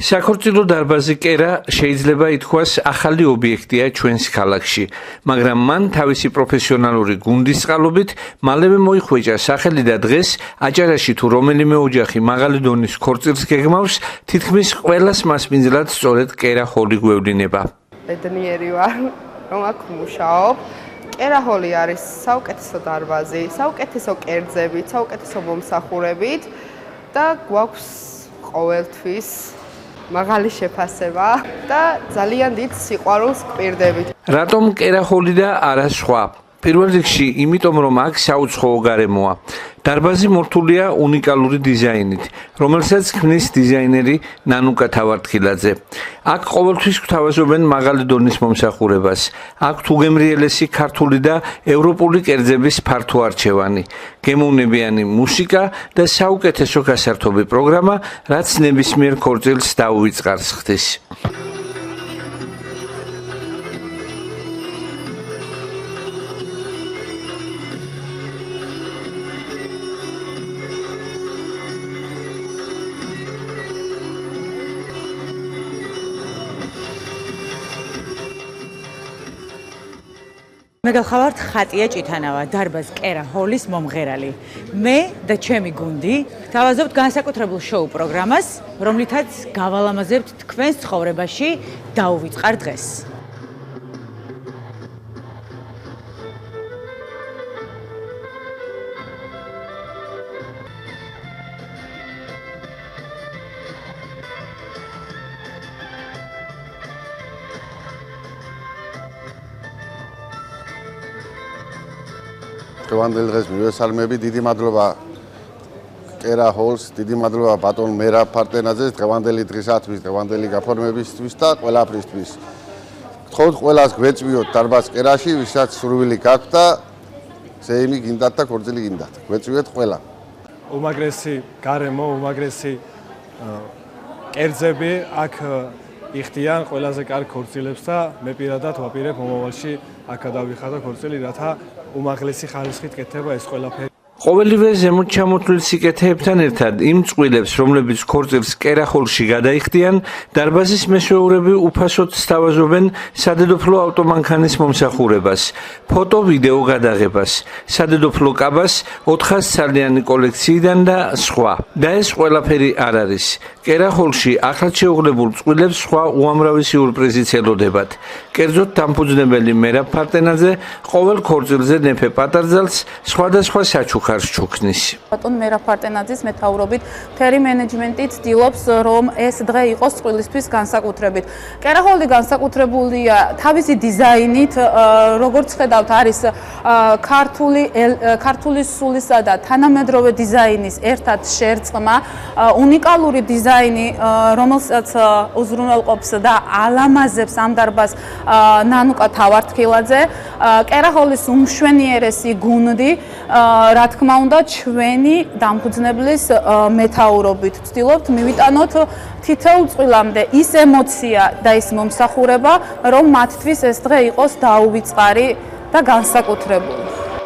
საქორწილო დარბაზი კერა შეიძლება ითქვას ახალი ობიექტია ჩვენს ქალაქში, მაგრამ მან თავისი პროფესიონალური გუნდის წყალობით მალევე მოიხვეჭა სახელი და დღეს აჭარაში თუ რომელიმე ოჯახი მაღალი დონის ქორწილს გეგმავს, თითქმის ყველას მასპინძლად სწორედ კერა ჰოლი გვევლინება. ბედნიერი ვარ, რომ აქ ვმუშაობ. კერა ჰოლი არის საუკეთესო დარბაზი, საუკეთესო კერძებით, საუკეთესო მომსახურებით და გვაქვს ყოველთვის მაღალი შეფასება და ძალიან დიდ სიყვარულს გვპირდებით. რატომ კერა ჰოლი და არა სხვა? პირველ რიგში, იმიტომ რომ აქ საუცხოო გარემოა. დარბაზი მორთულია უნიკალური დიზაინით, რომელსაც ქმნის დიზაინერი ნანუკა თავართხილაძე. აქ ყოველთვის გვთავაზობენ მაღალი დონის მომსახურებას. აქვთ უგემრიელესი ქართული და ევროპული კერძების ფართო არჩევანი, გემოვნებიანი მუსიკა და საუკეთესო გასართობი პროგრამა, რაც ნებისმიერ ქორწილს დაუვიწყარს ხდის. მე გახლავართ ხატია ჭითანავა, დარბაზ კერა ჰოლის მომღერალი. მე და ჩემი გუნდი გთავაზობთ განსაკუთრებულ შოუ პროგრამას, რომლითაც გავალამაზებთ თქვენს ცხოვრებაში დაუვიწყარ დღეს. დღევანდელ დღეს მივესალმები, დიდი მადლობა კერა ჰოლს, დიდი მადლობა ბატონ მერაბ ფარტენაძეს დღევანდელი დღისათვის, დღევანდელი გაფორმებისთვის და ყველაფრისთვის. გთხოვთ ყველას გვეწვიოთ დარბაზ კერაში, ვისაც სურვილი გაქვთ და ზეიმი გინდათ და ქორწილი გინდათ. გვეწვიოთ ყველა. უმაგრესი გარემო, უმაგრესი კერძები აქ იხდიან ყველაზე კარგ ქორწილებს და მე პირადად ვაპირებ მომავალში აქ გადავიხადო ქორწილი, რათა უმაღლესი ხარისხით კეთება ეს ყველაფერი. ყოველივე ზემოთ ჩამოთვლილ სიკეთეებთან ერთად იმ წყვილებს, რომლებიც ქორწილს კერა ჰოლში გადაიხდიან, დარბაზის მესვეურები უფასოდ სთავაზობენ სადედოფლო ავტომანქანის მომსახურებას, ფოტო-ვიდეო გადაღებას, სადედოფლო კაბას 400 ცალიანი კოლექციიდან და სხვა. და ეს ყველაფერი არ არის. კერა ჰოლში ახლად შეუღლებულ წყვილებს სხვა უამრავი სიურპრიზიც ელოდებათ. კერძოდ დამფუძნებელი მერაბ ფარტენაძე ყოველ ქორწილზე ნეფე პატარძალს სხვადასხვა საჩუქარს ჩუქნის. ბატონ მერაბ ფარტენაძის მეთაურობით მთელი მენეჯმენტი ცდილობს, რომ ეს დღე იყოს წყვილისთვის განსაკუთრებით. კერა ჰოლი განსაკუთრებულია თავისი დიზაინით, როგორც ხედავთ, არის ქართული სულისა და თანამედროვე დიზაინის ერთად შერწყმა, უნიკალური დიზაინი, რომელსაც უზრუნველყოფს და ალამაზებს ამ დარბაზს ნანუკა თავართხილაძე. კერა ჰოლის უმშვენიერესი გუნდი, რა თქმა უნდა, ჩვენი დამფუძნებლის მეთაურობით ვცდილობთ მივიტანოთ თითოეულ წყვილამდე ის ემოცია და ის მომსახურება, რომ მათთვის ეს დღე იყოს დაუვიწყარი და განსაკუთრებული.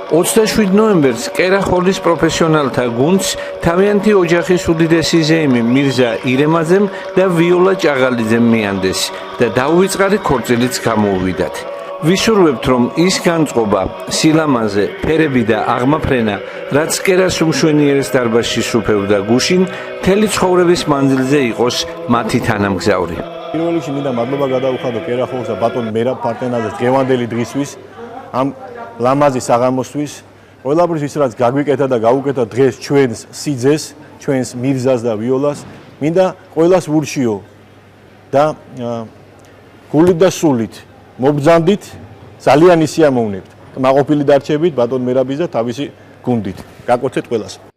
27 ნოემბერს კერა ჰოლის პროფესიონალთა გუნდს თავიანთი ოჯახის უდიდესი ზეიმი მირზა ირემაძემ და ვიოლა ჭაღალიძემ მიანდეს და დაუვიწყარი ქორწილიც გამოუვიდათ. ვისურვებთ, რომ ის განწყობა, სილამაზე, ფერები და აღმაფრენა, რაც კერას უმშვენიერეს დარბაზში სუფევდა გუშინ, მთელი ცხოვრების მანძილზე იყოს მათი თანამგზავრი. პირველ რიგში მინდა მადლობა გადავუხადო კერა ჰოლს და ბატონ მერაბ ფარტენაძეს დღევანდელი დღისთვის, ამ ლამაზი საღამოსთვის, ყველაფრის რაც გაგვიკეთა და გაუკეთა დღეს ჩვენს სიძეს, ჩვენს მირზას და ვიოლას, მინდა ყველას ვურჩიო და გულით და სულით მობრძანდით, ძალიან ისიამოვნებთ. მაყოფილი დარჩებით ბატონ მერაბის და თავისი გუნდით. გაკოცეთ ყველას.